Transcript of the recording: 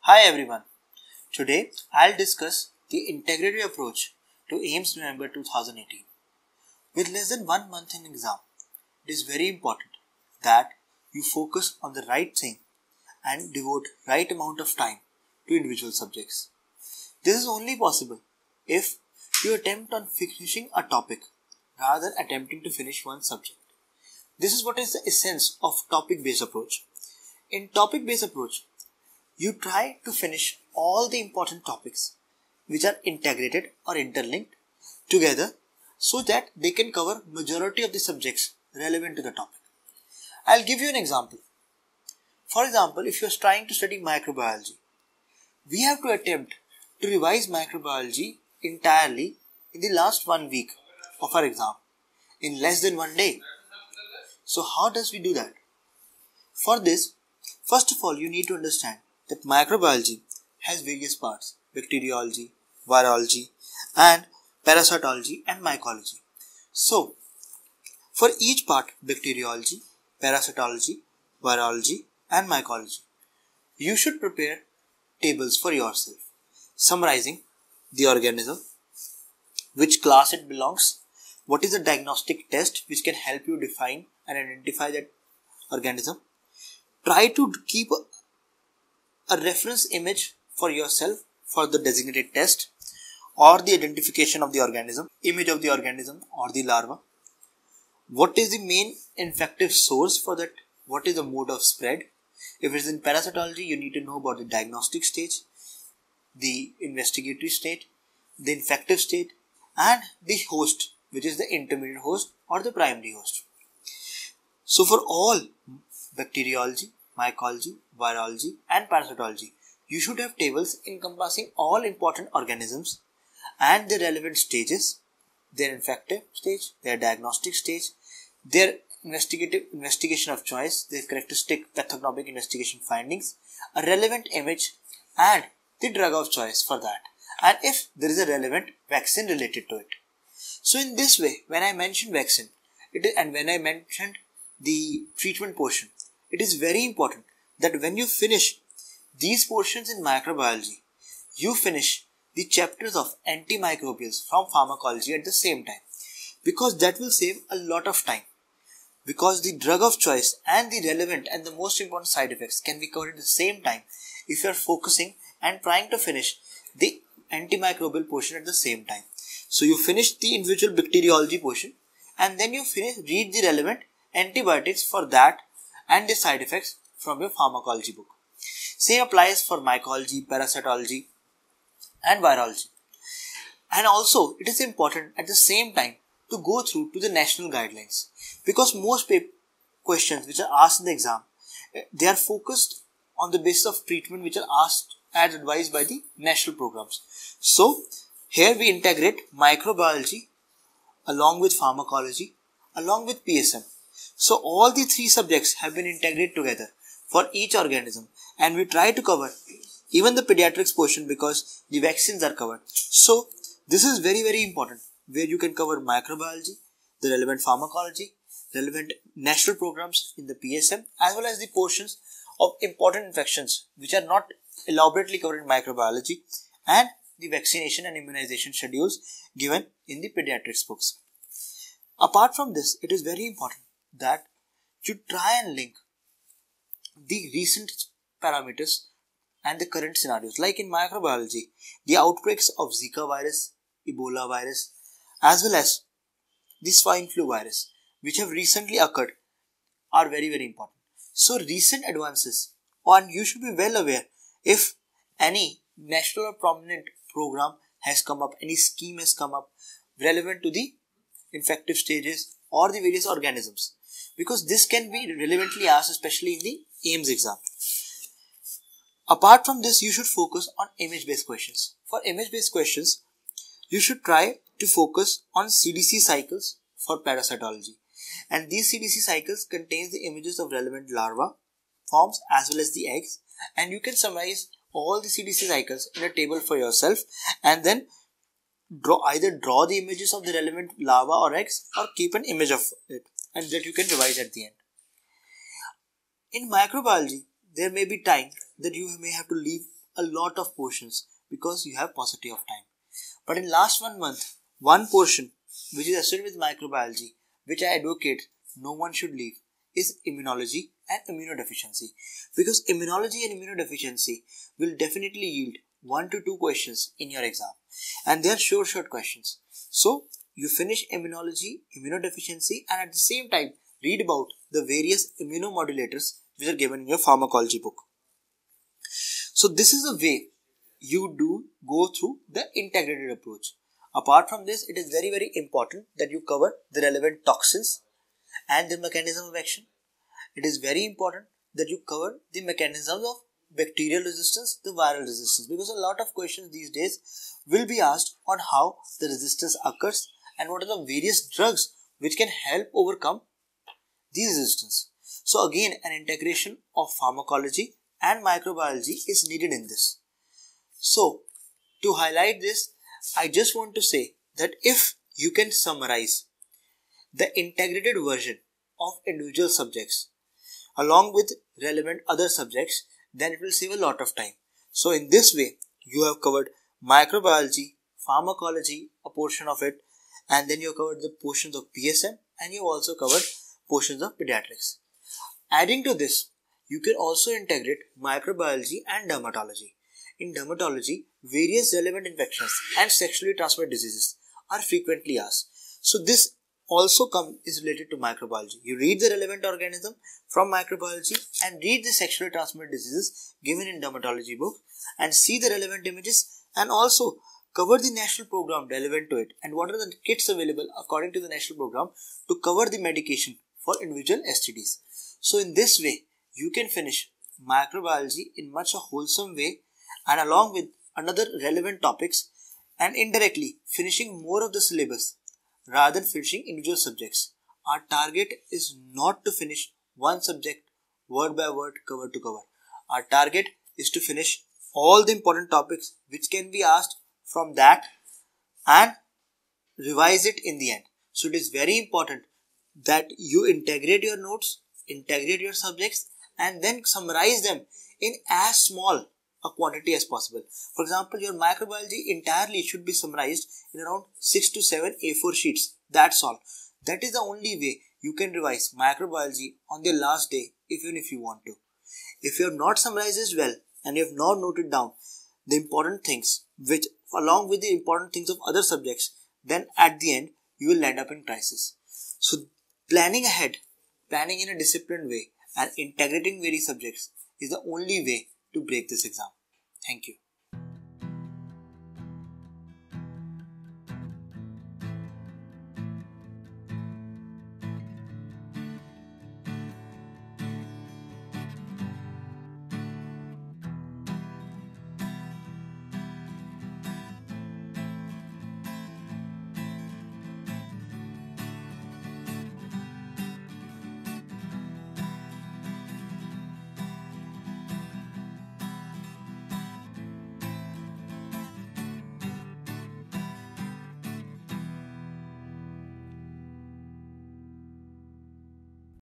Hi everyone. Today I'll discuss the integrated approach to AIMS November 2018. With less than 1 month in exam, it is very important that you focus on the right thing and devote right amount of time to individual subjects. This is only possible if you attempt on finishing a topic rather than attempting to finish one subject. This is what is the essence of topic-based approach. In topic-based approach, you try to finish all the important topics which are integrated or interlinked together so that they can cover majority of the subjects relevant to the topic. I'll give you an example. For example, if you're trying to study microbiology, we have to attempt to revise microbiology entirely in the last 1 week of our exam in less than 1 day. So how does we do that? For this, first of all, you need to understand that microbiology has various parts: bacteriology, virology, and parasitology and mycology. So, for each part, bacteriology, parasitology, virology, and mycology, you should prepare tables for yourself, summarizing the organism, which class it belongs, what is the diagnostic test which can help you define and identify that organism. Try to keep a reference image for yourself for the designated test or the identification of the organism, image of the organism or the larva. What is the main infective source for that? What is the mode of spread? If it is in parasitology, you need to know about the diagnostic stage, the investigatory state, the infective state, and the host, which is the intermediate host or the primary host. So for all bacteriology, mycology, virology, and parasitology, you should have tables encompassing all important organisms and their relevant stages, their infective stage, their diagnostic stage, their investigation of choice, their characteristic pathognomic investigation findings, a relevant image, and the drug of choice for that, and if there is a relevant vaccine related to it. So in this way, when I mentioned vaccine, and when I mentioned the treatment portion, it is very important that when you finish these portions in microbiology, you finish the chapters of antimicrobials from pharmacology at the same time, because that will save a lot of time, because the drug of choice and the relevant and the most important side effects can be covered at the same time if you are focusing and trying to finish the antimicrobial portion at the same time. So you finish the individual bacteriology portion and then you read the relevant antibiotics for that and the side effects from your pharmacology book. Same applies for mycology, parasitology, and virology. And also, it is important at the same time to go through to the national guidelines, because most questions which are asked in the exam, they are focused on the basis of treatment which are asked as advised by the national programs. So, here we integrate microbiology along with pharmacology, along with PSM. So all the three subjects have been integrated together for each organism, and we try to cover even the pediatrics portion because the vaccines are covered. So this is very, very important, where you can cover microbiology, the relevant pharmacology, relevant national programs in the PSM, as well as the portions of important infections which are not elaborately covered in microbiology, and the vaccination and immunization schedules given in the pediatrics books. Apart from this, it is very important that you try and link the recent parameters and the current scenarios. Like in microbiology, the outbreaks of Zika virus, Ebola virus, as well as the swine flu virus, which have recently occurred, are very, very important. So recent advances, and you should be well aware if any national or prominent program has come up, any scheme has come up relevant to the infective stages or the various organisms, because this can be relevantly asked, especially in the AIMS exam. Apart from this, you should focus on image-based questions. For image-based questions, you should try to focus on CDC cycles for parasitology, and these CDC cycles contains the images of relevant larva forms as well as the eggs, and you can summarize all the CDC cycles in a table for yourself, and then either draw the images of the relevant larva or eggs, or keep an image of it, and that you can revise at the end. In microbiology, there may be time that you may have to leave a lot of portions because you have paucity of time. But in last 1 month, one portion which is associated with microbiology, which I advocate no one should leave, is immunology and immunodeficiency. Because immunology and immunodeficiency will definitely yield 1 to 2 questions in your exam. And they are short questions. So you finish immunology, immunodeficiency, and at the same time read about the various immunomodulators which are given in your pharmacology book. So this is the way you do go through the integrated approach. Apart from this, it is very important that you cover the relevant toxins and the mechanism of action. It is very important that you cover the mechanisms of bacterial resistance, the viral resistance, because a lot of questions these days will be asked on how the resistance occurs and what are the various drugs which can help overcome these resistance. So again, an integration of pharmacology and microbiology is needed in this. So to highlight this, I just want to say that if you can summarize the integrated version of individual subjects along with relevant other subjects, then it will save a lot of time. So in this way, you have covered microbiology, pharmacology, a portion of it, and then you have covered the portions of PSM, and you have also covered portions of pediatrics. Adding to this, you can also integrate microbiology and dermatology. In dermatology, various relevant infections and sexually transmitted diseases are frequently asked. So this also is related to microbiology. You read the relevant organism from microbiology and read the sexually transmitted diseases given in dermatology book and see the relevant images and also cover the national program relevant to it and what are the kits available according to the national program to cover the medication for individual STDs. So in this way, you can finish microbiology in much a wholesome way and along with another relevant topics and indirectly finishing more of the syllabus rather than finishing individual subjects. Our target is not to finish one subject word by word, cover to cover. Our target is to finish all the important topics which can be asked from that and revise it in the end. So it is very important that you integrate your notes, integrate your subjects and then summarize them in as small a quantity as possible. For example, your microbiology entirely should be summarized in around 6 to 7 A4 sheets. That's all. That is the only way you can revise microbiology on the last day, even if you want to. If you have not summarized as well and you have not noted down the important things, which along with the important things of other subjects, then at the end you will end up in crisis. So planning ahead, planning in a disciplined way and integrating various subjects is the only way to break this exam. Thank you.